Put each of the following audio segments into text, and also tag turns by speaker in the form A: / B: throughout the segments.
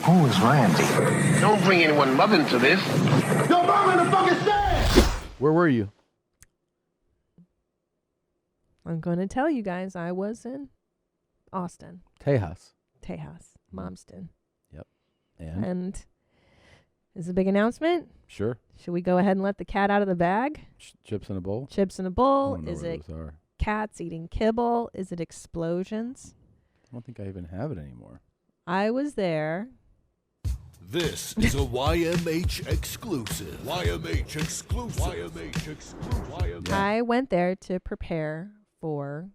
A: Who is Randy?
B: Don't bring anyone mother into this.
C: Yo, mom in the fucking stand!
D: Where were you?
E: I'm going to tell you guys I was in Austin.
D: Tejas.
E: Momston.
D: Yep.
E: And is it a big announcement?
D: Sure.
E: Should we go ahead and let the cat out of the bag?
D: Chips in a bowl?
E: Chips in a
D: I
E: bowl?
D: don't know
E: Is
D: what
E: it
D: those are.
E: cats eating kibble? Is it explosions?
D: I don't think I even have it anymore.
E: I was there.
F: This is a YMH exclusive. YMH exclusive. YMH exclusive.
E: I went there to prepare for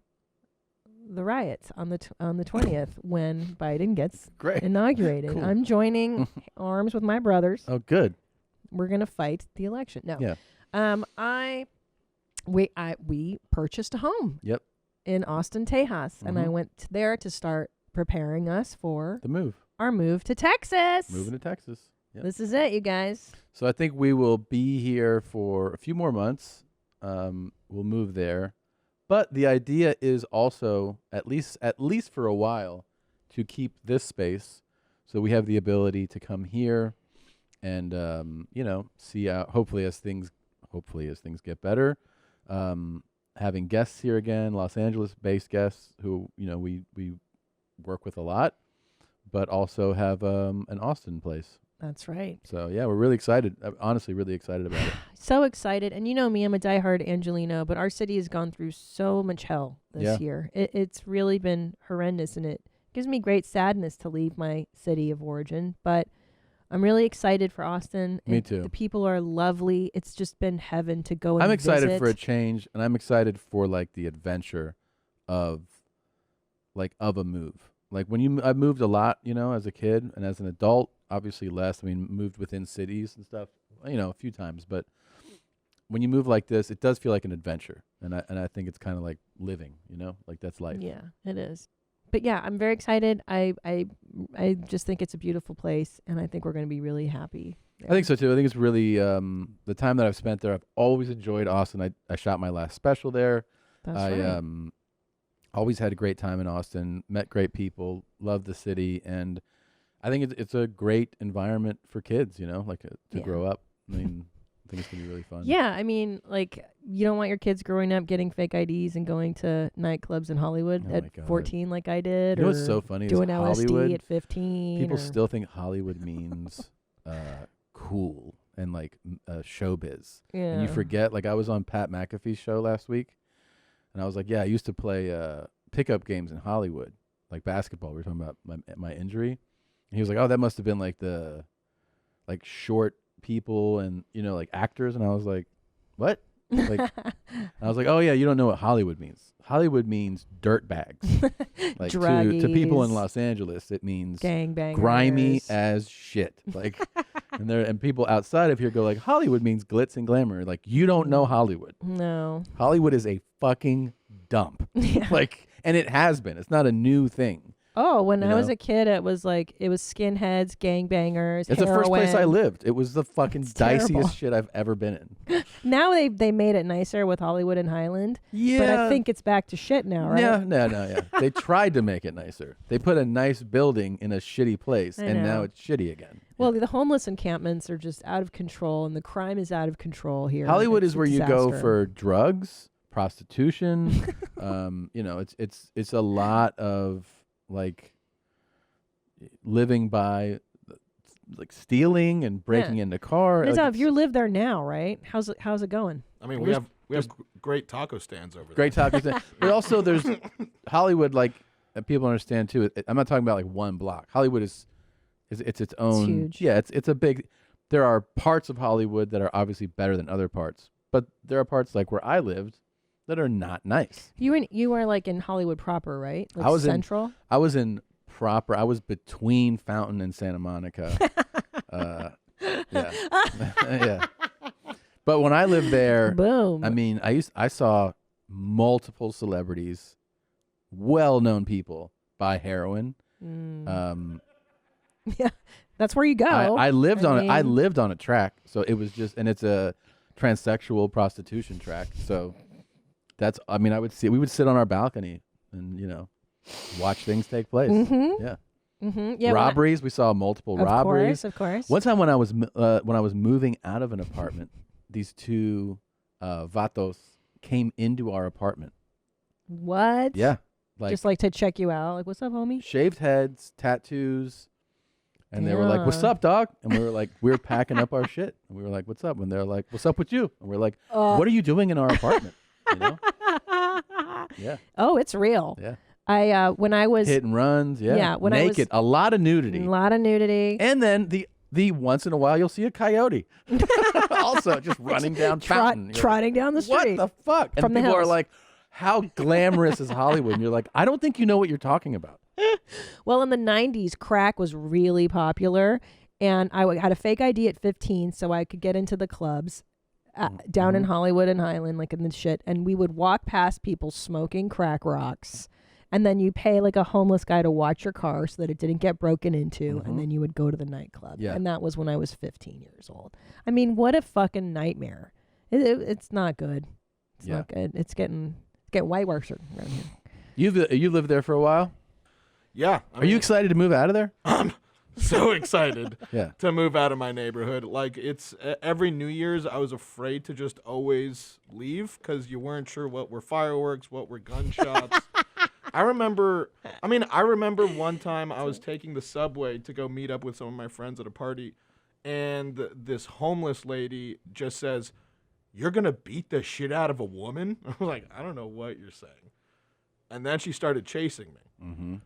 E: the riots on the 20th when Biden gets inaugurated.
D: Cool.
E: I'm joining arms with my brothers.
D: Oh, good.
E: We're gonna fight the election. No.
D: Yeah.
E: We purchased a home.
D: Yep.
E: In Austin, Tejas, and I went there to start preparing us for
D: the move.
E: Our move to Texas.
D: Moving to Texas. Yep.
E: This is it, you guys.
D: So I think we will be here for a few more months. We'll move there. But the idea is also, at least for a while, to keep this space so we have the ability to come here and, see out, hopefully as things get better. Having guests here again, Los Angeles-based guests who, we work with a lot, but also have an Austin place.
E: That's right.
D: So, yeah, we're really excited. I'm honestly really excited about it.
E: So excited. And you know me, I'm a diehard Angeleno, but our city has gone through so much hell this year. It's really been horrendous, and it gives me great sadness to leave my city of origin. But I'm really excited for Austin.
D: Me too.
E: The people are lovely. It's just been heaven to go and
D: I'm excited
E: visit.
D: for a change, and I'm excited for, the adventure of a move. I moved a lot, as a kid, and as an adult, obviously less. I mean, moved within cities and stuff, a few times. But when you move like this, it does feel like an adventure, and I think it's kind of like living, that's life.
E: Yeah, it is. But yeah, I'm very excited. I just think it's a beautiful place, and I think we're going to be really happy there.
D: I think so too. I think it's really the time that I've spent there. I've always enjoyed Austin. I shot my last special there.
E: That's right.
D: Always had a great time in Austin, met great people, loved the city, and I think it's a great environment for kids, to grow up. I mean, I think it's going to be really fun.
E: Yeah, I mean, you don't want your kids growing up getting fake IDs and going to nightclubs in Hollywood at 14 like I did.
D: You know what's so funny?
E: Doing
D: is
E: LSD
D: Hollywood,
E: at 15.
D: People still think Hollywood means cool and showbiz.
E: Yeah.
D: And you forget, I was on Pat McAfee's show last week, and I was like, yeah, I used to play pickup games in Hollywood, like basketball. We were talking about my injury. And he was like, oh, that must have been the short people and, actors. And I was like, what? I was like, oh, yeah, you don't know what Hollywood means. Hollywood means dirt bags. To people in Los Angeles, it means
E: gangbangers,
D: grimy as shit. And people outside of here go Hollywood means glitz and glamour. You don't know Hollywood.
E: No.
D: Hollywood is a fucking dump.
E: Yeah.
D: And it has been. It's not a new thing.
E: Oh, when I was a kid, it was skinheads, gangbangers,
D: It's
E: heroin.
D: the first place I lived. It was the fucking
E: terrible.
D: diciest shit I've ever been in.
E: Now they made it nicer with Hollywood and Highland.
D: Yeah.
E: But I think it's back to shit now, right?
D: No. They tried to make it nicer. They put a nice building in a shitty place, and now it's shitty again.
E: Well, the homeless encampments are just out of control, and the crime is out of control here.
D: Hollywood is where you go
E: disaster.
D: for drugs, prostitution. It's a lot of living by stealing and breaking into cars.
E: If you live there now, right? How's it going?
G: I mean, we have great taco stands over there.
D: Great taco stands, but also there's Hollywood. People understand too. I'm not talking about one block. Hollywood is its own.
E: It's huge.
D: Yeah, it's a big. There are parts of Hollywood that are obviously better than other parts, but there are parts where I lived that are not nice.
E: You were in Hollywood proper, right?
D: I was
E: Central.
D: I was in proper. I was between Fountain and Santa Monica. Yeah. But when I lived there,
E: boom.
D: I mean, I saw multiple celebrities, well-known people buy heroin.
E: Yeah, that's where you go.
D: I lived on a track, so it was just, and it's a transsexual prostitution track. So we would sit on our balcony and watch things take place.
E: Mm-hmm.
D: Yeah.
E: Mm-hmm. Yeah,
D: robberies. We saw multiple robberies.
E: Of course.
D: One time when I was moving out of an apartment, these two vatos came into our apartment.
E: What?
D: Yeah.
E: Just like to check you out. Like, what's up, homie?
D: Shaved heads, tattoos. And they were like, "What's up, dog?" And we were like, "We're packing up our shit." And we were like, "What's up?" And they're like, "What's up with you?" And we're like, "What are you doing in our apartment?" You know? Yeah.
E: Oh, it's real.
D: Yeah.
E: When I was
D: Hit and runs. Yeah.
E: Yeah, when
D: naked, a lot of nudity.
E: a lot of nudity.
D: And then the once in a while you'll see a coyote, also just running down Fountain. You're
E: Trotting down the
D: like,
E: street.
D: What the fuck? And
E: From the
D: people are
E: hills.
D: like, "How glamorous is Hollywood?" And you're like, "I don't think you know what you're talking about."
E: Well, in the 90s, crack was really popular. And I had a fake ID at 15 so I could get into the clubs down in Hollywood and Highland, like in the shit. And we would walk past people smoking crack rocks. And then you pay like a homeless guy to watch your car so that it didn't get broken into. And then you would go to the nightclub.
D: Yeah.
E: And that was when I was 15 years old. I mean, what a fucking nightmare. It's not good. It's not good. It's getting way worse around here.
D: You lived there for a while?
G: Yeah.
D: Are you excited to move out of there?
G: so excited
D: Yeah.
G: to move out of my neighborhood? Like, it's every New Year's, I was afraid to just always leave because you weren't sure what were fireworks, what were gunshots. I remember one time I was taking the subway to go meet up with some of my friends at a party, and this homeless lady just says, "You're going to beat the shit out of a woman?" I was like, "I don't know what you're saying." And then she started chasing me.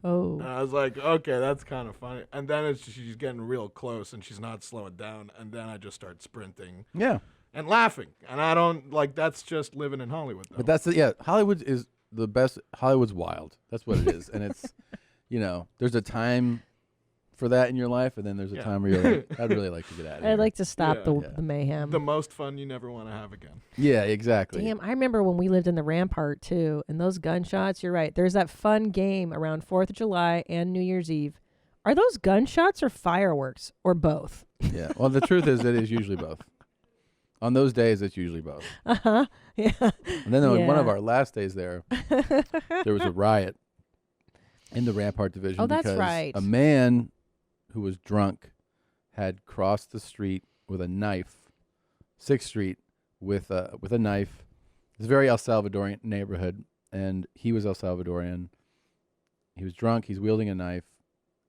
E: Oh.
G: And I was like, okay, that's kind of funny. And then she's getting real close and she's not slowing down. And then I just start sprinting.
D: Yeah.
G: And laughing. And I don't, like, that's just living in Hollywood, though.
D: But Hollywood is the best. Hollywood's wild. That's what it is. And it's, there's a time for that in your life, and then there's a time where you're like, I'd really like to get out of here.
E: I'd like to stop the mayhem.
G: The most fun you never want to have again.
D: Yeah, exactly.
E: Damn, I remember when we lived in the Rampart, too, and those gunshots, you're right. There's that fun game around 4th of July and New Year's Eve. Are those gunshots or fireworks or both?
D: Yeah. Well, the truth is it is usually both. On those days, it's usually both.
E: Uh-huh. Yeah.
D: And then on one of our last days there was a riot in the Rampart division.
E: Oh, that's
D: because
E: right.
D: A man who was drunk had crossed the street with a knife, 6th Street, with a knife. It's a very El Salvadorian neighborhood, and he was El Salvadorian. He was drunk. He's wielding a knife,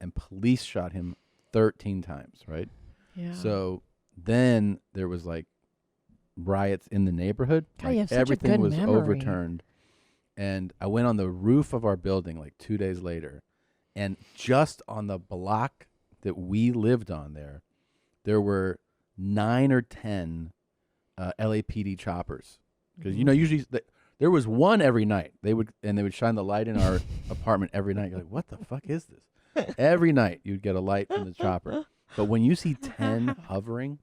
D: and police shot him 13 times, right?
E: Yeah.
D: So then there was like riots in the neighborhood.
E: God, you have such a
D: everything
E: good
D: was
E: memory.
D: overturned. And I went on the roof of our building like 2 days later, and just on the block that we lived on there were 9 or 10 LAPD choppers. Because usually there was one every night. They would shine the light in our apartment every night. You're like, what the fuck is this? Every night you'd get a light from the chopper. But when you see 10 hovering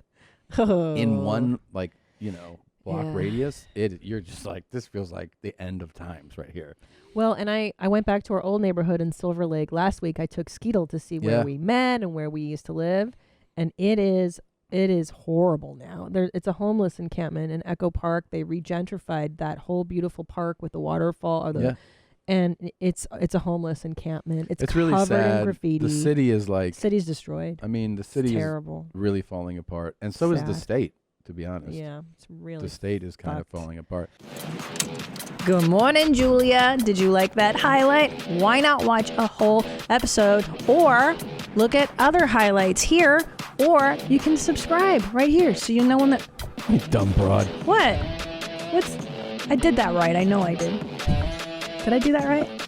D: in one block radius, you're just like, this feels like the end of times right here.
E: Well, and I went back to our old neighborhood in Silver Lake last week. I took Skeetle to see where we met and where we used to live, and it is horrible now. It's a homeless encampment in Echo Park. They regentrified that whole beautiful park with the waterfall. And it's a homeless encampment. It's
D: really
E: covered
D: sad.
E: in graffiti.
D: The city is like,
E: city's destroyed.
D: I mean, the city is
E: terrible.
D: really falling apart, and so is the
E: Sad.
D: state. To be honest,
E: Yeah, it's really
D: the state is kind of
E: fucked.
D: falling apart.
A: Good morning, Julia. Did you like that highlight? Why not watch a whole episode or look at other highlights here, or you can subscribe right here so you know when the...
D: You dumb broad.
A: What? I did that right. I know I did. Did I do that right?